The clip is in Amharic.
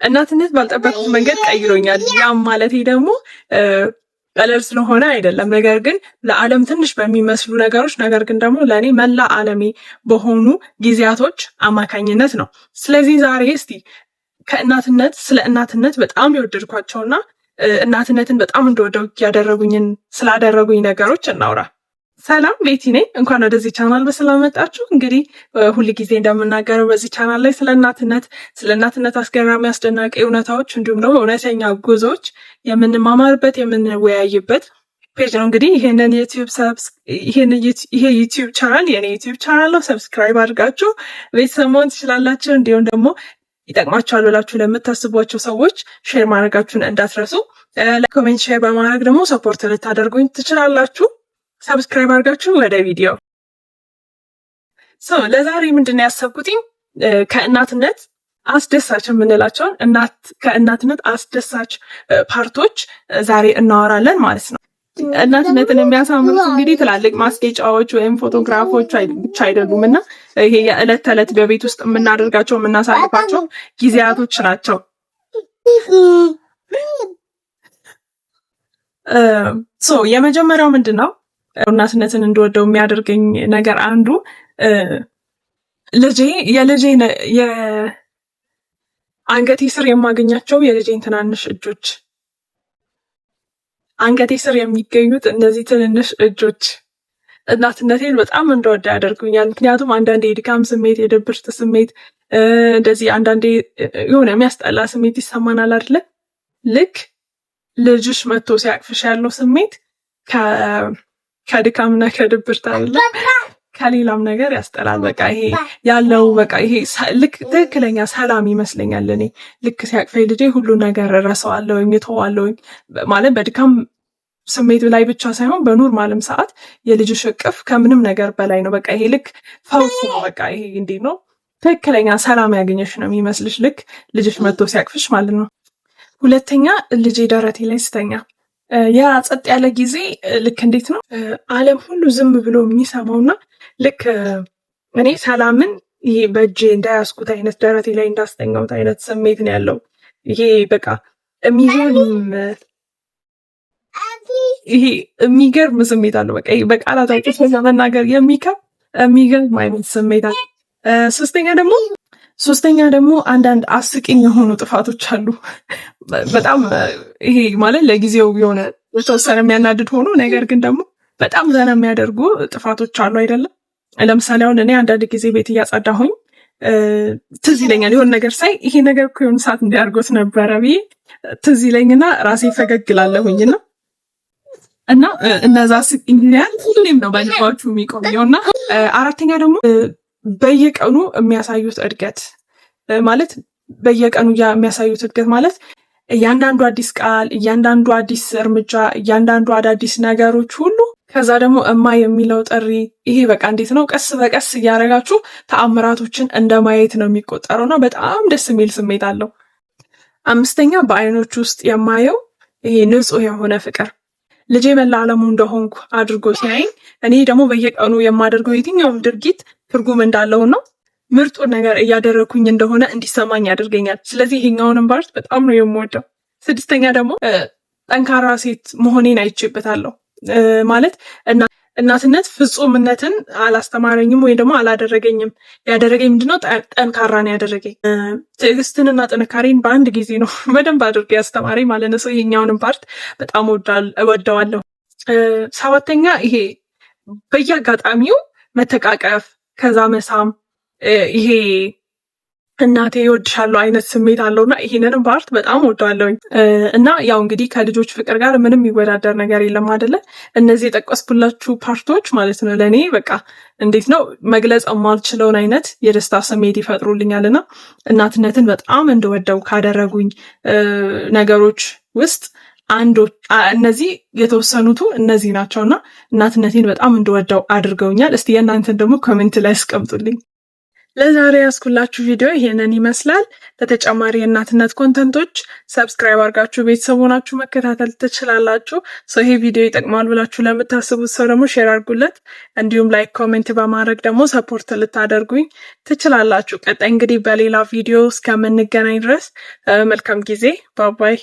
እናትነት ባልጠበቅኩት መንገድ ቀይሮኛል። ያም ማለቴ ደግሞ ቀለል ስለሆነ አይደለም፣ ነገር ግን ለዓለም ትንሽ በሚመስሉ ነገሮች ነገር ግን ደግሞ ለእኔ መላ ዓለሜ በሆኑ ጊዜያቶች አማካኝነት ነው። ስለዚህ ዛሬ እስቲ ስለ እናትነት በጣም የወደድኳቸውና እናትነትን በጣም እንደወደው ስላደረጉኝ ነገሮች እናውራ። ሰላም፣ ቤቲ ነኝ። እንኳን ወደዚህ ቻናል በሰላም መጣችሁ። እንግዲህ ሁል ጊዜ እንደምናገረው በዚህ ቻናል ላይ ስለ እናትነት አስገራሚ አስደናቂ እውነታዎች እንዲሁም ደግሞ እውነተኛ ጉዞዎች የምንማማርበት የምንወያይበት ፔጅ ነው። እንግዲህ ይሄ ዩቲዩብ ቻናል የኔ ዩቲዩብ ቻናል ነው። ሰብስክራይብ አድርጋችሁ ቤተሰብ መሆን ትችላላችሁ። እንዲሁም ደግሞ ይጠቅማችኋል ብላችሁ ለምታስቧቸው ሰዎች ሼር ማድረጋችሁን እንዳትረሱ። ኮሜንት፣ ሼር በማድረግ ደግሞ ሰፖርት ልታደርጉኝ ትችላላችሁ። ሰብስክራይብ አድርጋችሁ ወደ ቪዲዮ ለዛሬ ምንድን ነው ያሰብኩትኝ ከእናትነት አስደሳች የምንላቸውን ከእናትነት አስደሳች ፓርቶች ዛሬ እናወራለን ማለት ነው። እናትነትን የሚያሳምሩት እንግዲህ ትላልቅ ማስጌጫዎች ወይም ፎቶግራፎች ብቻ አይደሉም እና ይሄ የዕለት ተዕለት በቤት ውስጥ የምናደርጋቸው የምናሳልፋቸው ጊዜያቶች ናቸው። የመጀመሪያው ምንድን ነው እናትነትን እንደወደው የሚያደርገኝ ነገር አንዱ አንገቴ ስር የማገኛቸው የልጄን ትናንሽ እጆች፣ አንገቴ ስር የሚገኙት እነዚህ ትንንሽ እጆች እናትነቴን በጣም እንደወደ ያደርጉኛል። ምክንያቱም አንዳንዴ የድካም ስሜት፣ የድብርት ስሜት፣ እንደዚህ አንዳንዴ የሆነ የሚያስጠላ ስሜት ይሰማናል አይደለ? ልክ ልጅሽ መጥቶ ሲያቅፍሽ ያለው ስሜት ከድካምና ከድብርት አለ ከሌላም ነገር ያስጠላል። በቃ ይሄ ያለው በቃ ይሄ ልክ ትክክለኛ ሰላም ይመስለኛል። እኔ ልክ ሲያቅፈኝ ልጄ ሁሉ ነገር እረሳዋለሁ የተዋለሁ ማለት በድካም ስሜት ላይ ብቻ ሳይሆን በኖርማልም ሰዓት የልጅሽ እቅፍ ከምንም ነገር በላይ ነው። በቃ ይሄ ልክ ፈውስ ነው። በቃ ይሄ እንዴት ነው ትክክለኛ ሰላም ያገኘሽ ነው የሚመስልሽ ልክ ልጅሽ መጥቶ ሲያቅፍሽ ማለት ነው። ሁለተኛ ልጄ ደረቴ ላይ ስተኛ ያ ጸጥ ያለ ጊዜ ልክ እንዴት ነው ዓለም ሁሉ ዝም ብሎ የሚሰማውና ልክ እኔ ሰላምን ይሄ በእጄ እንዳያስኩት አይነት ደረቴ ላይ እንዳስተኛውት አይነት ስሜት ነው ያለው። ይሄ በቃ የሚገርም ስሜት አለው። በቃ በቃላት አውጥቶ ለመናገር የሚገርም አይነት ስሜት አለ። ሶስተኛ ደግሞ አንዳንድ አስቂኝ የሆኑ ጥፋቶች አሉ። በጣም ይሄ ማለት ለጊዜው የሆነ የተወሰነ የሚያናድድ ሆኖ ነገር ግን ደግሞ በጣም ዘና የሚያደርጉ ጥፋቶች አሉ አይደለም። ለምሳሌ አሁን እኔ አንዳንድ ጊዜ ቤት እያጸዳሁኝ ትዝ ይለኛል የሆነ ነገር ሳይ ይሄ ነገር እኮ የሆነ ሰዓት እንዲያርጎት ነበረ ብዬ ትዝ ይለኝና ራሴ ፈገግላለሁኝና እና እነዛ አስቂኝ ሁሌም ነው በልባችሁ የሚቆየውና አራተኛ ደግሞ በየቀኑ የሚያሳዩት እድገት ማለት እያንዳንዱ አዲስ ቃል፣ እያንዳንዱ አዲስ እርምጃ፣ እያንዳንዱ አዳዲስ ነገሮች ሁሉ ከዛ ደግሞ የሚለው ጥሪ ይሄ በቃ እንዴት ነው ቀስ በቀስ እያደረጋችሁ ተአምራቶችን እንደማየት ነው የሚቆጠረውና በጣም ደስ የሚል ስሜት አለው። አምስተኛ በአይኖች ውስጥ የማየው ይሄ ንጹህ የሆነ ፍቅር ልጄ መላ ዓለሙ እንደሆንኩ አድርጎ ሲያየኝ እኔ ደግሞ በየቀኑ የማደርገው የትኛውም ድርጊት ትርጉም እንዳለው ነው ምርጡን ነገር እያደረኩኝ እንደሆነ እንዲሰማኝ ያደርገኛል። ስለዚህ ይሄኛውንም ፓርት በጣም ነው የምወደው። ስድስተኛ ደግሞ ጠንካራ ሴት መሆኔን አይቼበታለሁ። ማለት እናትነት ፍጹምነትን አላስተማረኝም ወይም ደግሞ አላደረገኝም። ያደረገኝ ምንድነው? ጠንካራን ያደረገኝ ትዕግስትንና ጥንካሬን በአንድ ጊዜ ነው በደንብ አድርገ ያስተማረኝ ማለት ነው። ይሄኛውንም ፓርት በጣም እወደዋለሁ። ሰባተኛ ይሄ በየአጋጣሚው መተቃቀፍ ከዛ መሳም ይሄ እናቴ እወድሻለሁ አይነት ስሜት አለውና ይሄንንም ፓርት በጣም እወደዋለሁኝ። እና ያው እንግዲህ ከልጆች ፍቅር ጋር ምንም የሚወዳደር ነገር የለም አይደለ? እነዚህ የጠቀስኩላችሁ ፓርቶች ማለት ነው ለእኔ በቃ እንዴት ነው መግለጽ የማልችለውን አይነት የደስታ ስሜት ይፈጥሩልኛልና እናትነትን በጣም እንደወደው ካደረጉኝ ነገሮች ውስጥ እነዚህ የተወሰኑቱ እነዚህ ናቸውና እናትነቴን በጣም እንደወደው አድርገውኛል። እስቲ የእናንተን ደግሞ ኮሜንት ላይ አስቀምጡልኝ። ለዛሬ ያስኩላችሁ ቪዲዮ ይሄንን ይመስላል። ለተጨማሪ የእናትነት ኮንተንቶች ሰብስክራይብ አድርጋችሁ ቤተሰብ ሆናችሁ መከታተል ትችላላችሁ። ይሄ ቪዲዮ ይጠቅማል ብላችሁ ለምታስቡት ሰው ደግሞ ሼር አድርጉለት። እንዲሁም ላይክ፣ ኮሜንት በማድረግ ደግሞ ሰፖርት ልታደርጉኝ ትችላላችሁ። ቀጣይ እንግዲህ በሌላ ቪዲዮ እስከምንገናኝ ድረስ መልካም ጊዜ። ባባይ